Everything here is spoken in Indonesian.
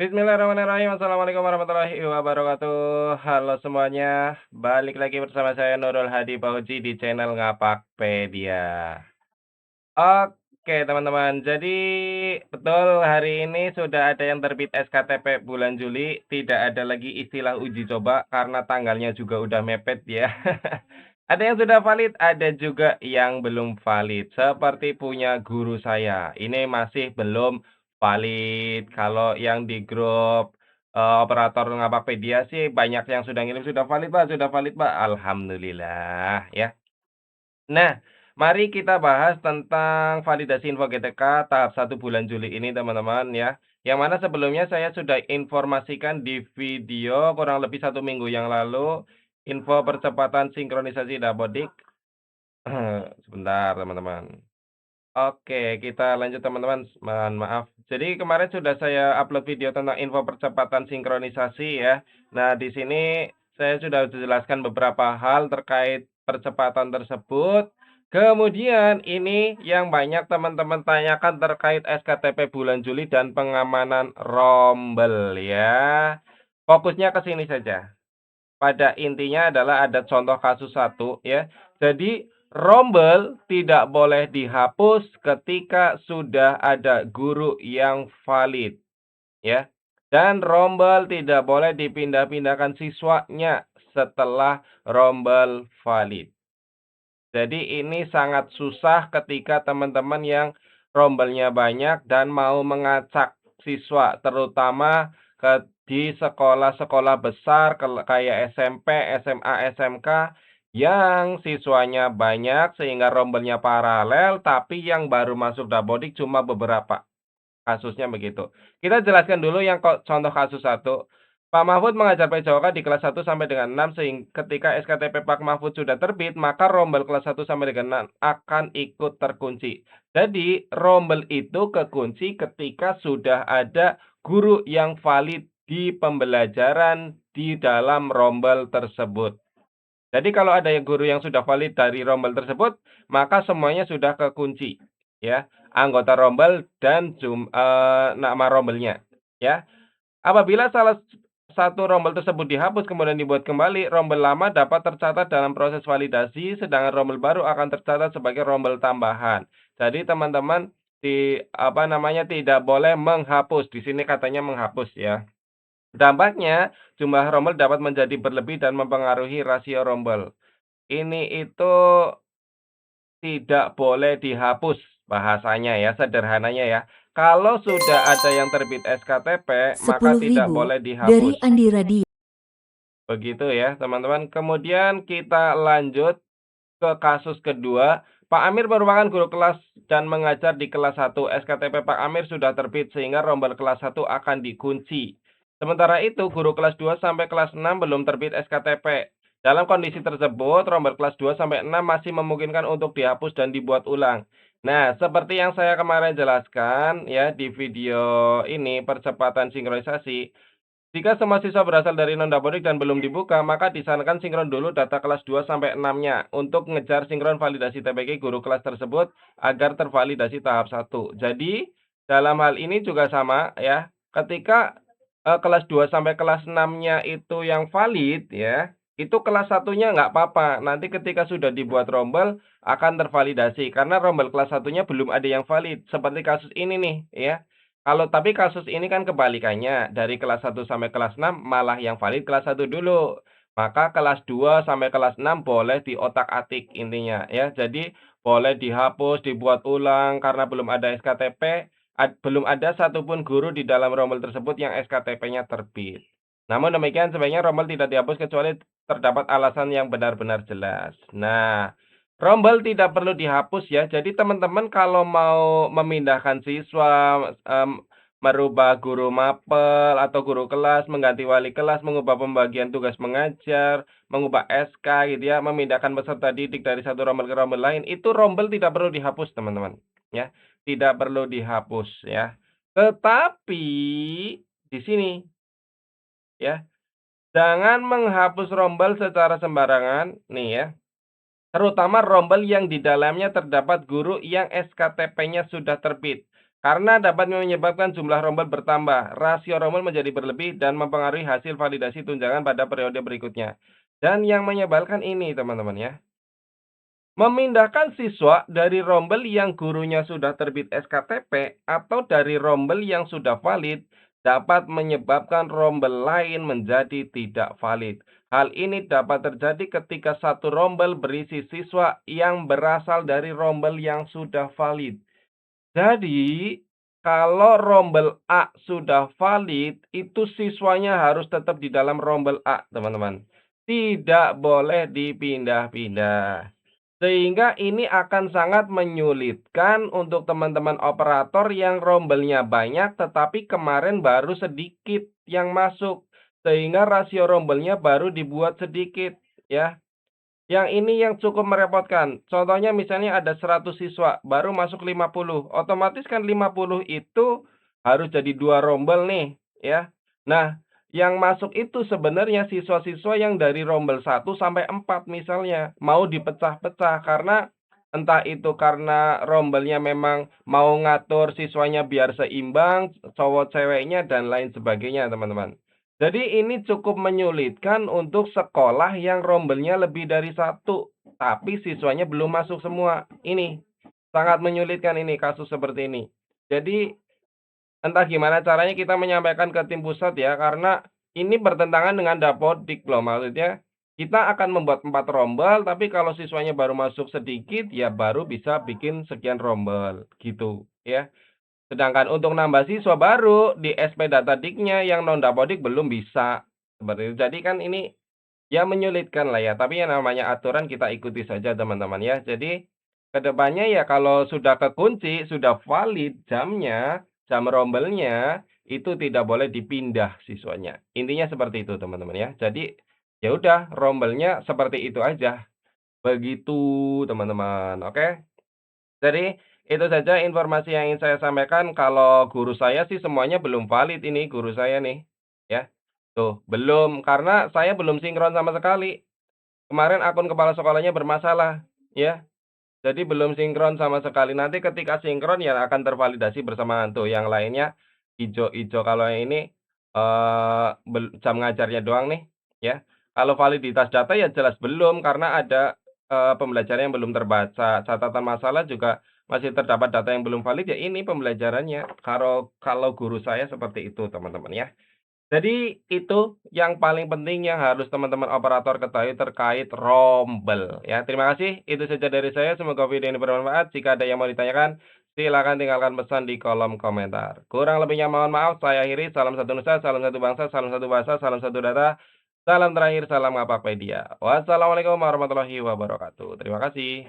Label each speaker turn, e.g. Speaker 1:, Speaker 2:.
Speaker 1: Bismillahirrahmanirrahim. Assalamualaikum warahmatullahi wabarakatuh. Halo semuanya, balik lagi bersama saya Nurul Hadi Fauzi di channel Ngapakpedia. Oke teman-teman, jadi betul hari ini sudah ada yang terbit SKTP bulan Juli, tidak ada lagi istilah uji coba karena tanggalnya juga udah mepet ya. Ada yang sudah valid, ada juga yang belum valid. Seperti punya guru saya, ini masih belum valid. Kalau yang di grup operator Ngapakpedia sih banyak yang sudah ngirim, "Sudah valid Pak, sudah valid Pak." Alhamdulillah ya. Nah, mari kita bahas tentang validasi info GTK tahap 1 bulan Juli ini teman-teman ya. Yang mana sebelumnya saya sudah informasikan di video kurang lebih 1 minggu yang lalu, info percepatan sinkronisasi dapodik. Sebentar teman-teman. Oke, kita lanjut teman-teman, mohon maaf. Jadi kemarin sudah saya upload video tentang info percepatan sinkronisasi ya. Nah, di sini saya sudah jelaskan beberapa hal terkait percepatan tersebut. Kemudian ini yang banyak teman-teman tanyakan terkait SKTP bulan Juli dan pengamanan rombel ya. Fokusnya ke sini saja. Pada intinya adalah ada contoh kasus satu ya. Jadi rombel tidak boleh dihapus ketika sudah ada guru yang valid ya. Dan rombel tidak boleh dipindah-pindahkan siswanya setelah rombel valid. Jadi ini sangat susah ketika teman-teman yang rombelnya banyak dan mau mengacak siswa, terutama di sekolah-sekolah besar kayak SMP, SMA, SMK yang siswanya banyak sehingga rombelnya paralel, tapi yang baru masuk dapodik cuma beberapa. Kasusnya begitu. Kita jelaskan dulu yang contoh kasus satu. Pak Mahfud mengajar PJOK di kelas 1 sampai dengan 6 sehingga ketika SKTP Pak Mahfud sudah terbit, maka rombel kelas 1 sampai dengan 6 akan ikut terkunci. Jadi, rombel itu kekunci ketika sudah ada guru yang valid di pembelajaran di dalam rombel tersebut. Jadi kalau ada guru yang sudah valid dari rombel tersebut, maka semuanya sudah kekunci, ya. Anggota rombel dan nama rombelnya, ya. Apabila salah satu rombel tersebut dihapus kemudian dibuat kembali, rombel lama dapat tercatat dalam proses validasi, sedangkan rombel baru akan tercatat sebagai rombel tambahan. Jadi teman-teman tidak boleh menghapus. Di sini katanya menghapus ya. Dampaknya, jumlah rombel dapat menjadi berlebih dan mempengaruhi rasio rombel. Ini itu tidak boleh dihapus bahasanya ya, sederhananya ya. Kalau sudah ada yang terbit SKTP, maka tidak
Speaker 2: 10.000
Speaker 1: boleh
Speaker 2: dari
Speaker 1: dihapus.
Speaker 2: Andi Radio.
Speaker 1: Begitu ya, teman-teman. Kemudian kita lanjut ke kasus kedua. Pak Amir merupakan guru kelas dan mengajar di kelas 1. SKTP Pak Amir sudah terbit sehingga rombel kelas 1 akan dikunci. Sementara itu, guru kelas 2 sampai kelas 6 belum terbit SKTP. Dalam kondisi tersebut, rombel kelas 2 sampai 6 masih memungkinkan untuk dihapus dan dibuat ulang. Nah, seperti yang saya kemarin jelaskan ya di video ini, percepatan sinkronisasi, jika semua siswa berasal dari non-dapodik dan belum dibuka, maka disarankan sinkron dulu data kelas 2 sampai 6-nya untuk ngejar sinkron validasi TPG guru kelas tersebut agar tervalidasi tahap 1. Jadi, dalam hal ini juga sama ya. Ketika kelas 2 sampai kelas 6-nya itu yang valid ya, itu kelas 1-nya nggak apa-apa. Nanti ketika sudah dibuat rombel akan tervalidasi karena rombel kelas 1-nya belum ada yang valid. Seperti kasus ini nih ya. Tapi kasus ini kan kebalikannya, dari kelas 1 sampai kelas 6 malah yang valid kelas 1 dulu. Maka kelas 2 sampai kelas 6 boleh diotak-atik intinya ya. Jadi boleh dihapus, dibuat ulang karena belum ada SKTP, belum ada satupun guru di dalam rombel tersebut yang SKTP-nya terbit. Namun demikian sebaiknya rombel tidak dihapus kecuali terdapat alasan yang benar-benar jelas. Nah, rombel tidak perlu dihapus ya. Jadi teman-teman kalau mau memindahkan siswa, merubah guru mapel atau guru kelas, mengganti wali kelas, mengubah pembagian tugas mengajar, mengubah SK gitu ya, memindahkan peserta didik dari satu rombel ke rombel lain, itu rombel tidak perlu dihapus teman-teman, ya. Tidak perlu dihapus ya. Tetapi di sini ya, jangan menghapus rombel secara sembarangan nih ya. Terutama rombel yang di dalamnya terdapat guru yang SKTP-nya sudah terbit. karena dapat menyebabkan jumlah rombel bertambah, rasio rombel menjadi berlebih dan mempengaruhi hasil validasi tunjangan pada periode berikutnya. Dan yang menyebalkan ini teman-teman ya, memindahkan siswa dari rombel yang gurunya sudah terbit SKTP atau dari rombel yang sudah valid dapat menyebabkan rombel lain menjadi tidak valid. Hal ini dapat terjadi ketika satu rombel berisi siswa yang berasal dari rombel yang sudah valid. Jadi, kalau rombel A sudah valid, itu siswanya harus tetap di dalam rombel A, teman-teman. Tidak boleh dipindah-pindah. Sehingga ini akan sangat menyulitkan untuk teman-teman operator yang rombelnya banyak, tetapi kemarin baru sedikit yang masuk. Sehingga rasio rombelnya baru dibuat sedikit, ya. Yang ini yang cukup merepotkan. Contohnya misalnya ada 100 siswa, baru masuk 50. Otomatis kan 50 itu harus jadi 2 rombel nih, ya. Nah, yang masuk itu sebenarnya siswa-siswa yang dari rombel 1 sampai 4 misalnya. Mau dipecah-pecah karena entah itu karena rombelnya memang mau ngatur siswanya biar seimbang, cowok ceweknya dan lain sebagainya, teman-teman. Jadi ini cukup menyulitkan untuk sekolah yang rombelnya lebih dari satu, tapi siswanya belum masuk semua. Ini sangat menyulitkan ini kasus seperti ini. Jadi entah gimana caranya kita menyampaikan ke tim pusat ya, karena ini bertentangan dengan Dapodik loh. Maksudnya kita akan membuat 4 rombel, tapi kalau siswanya baru masuk sedikit, ya baru bisa bikin sekian rombel gitu ya. Sedangkan untuk nambah siswa baru di SP Datadiknya yang non Dapodik belum bisa, seperti itu. Jadi kan ini ya menyulitkan lah ya, tapi yang namanya aturan kita ikuti saja teman-teman ya. Jadi kedepannya ya kalau sudah kekunci, sudah valid jamnya, jam rombelnya, itu tidak boleh dipindah siswanya. Intinya seperti itu teman-teman ya. Jadi ya udah rombelnya seperti itu aja. Begitu teman-teman, oke? Jadi, itu saja informasi yang ingin saya sampaikan. Kalau guru saya sih semuanya belum valid ini guru saya nih, ya. Tuh, belum, karena saya belum sinkron sama sekali. Kemarin akun kepala sekolahnya bermasalah, ya. Jadi belum sinkron sama sekali. Nanti ketika sinkron ya akan tervalidasi bersamaan. Tuh, yang lainnya hijau-hijau. Kalau yang ini jam ngajarnya doang nih, ya. Kalau validitas data ya jelas belum karena ada pembelajaran yang belum terbaca. Catatan masalah juga masih terdapat data yang belum valid ya ini pembelajarannya. Kalau kalau guru saya seperti itu, teman-teman ya. Jadi itu yang paling penting yang harus teman-teman operator ketahui terkait rombel ya. Terima kasih, itu saja dari saya. Semoga video ini bermanfaat. Jika ada yang mau ditanyakan, silakan tinggalkan pesan di kolom komentar. Kurang lebihnya mohon maaf. Saya akhiri. Salam satu nusa, salam satu bangsa, salam satu bahasa, salam satu data. Salam terakhir, salam Ngapakpedia. Wassalamualaikum warahmatullahi wabarakatuh. Terima kasih.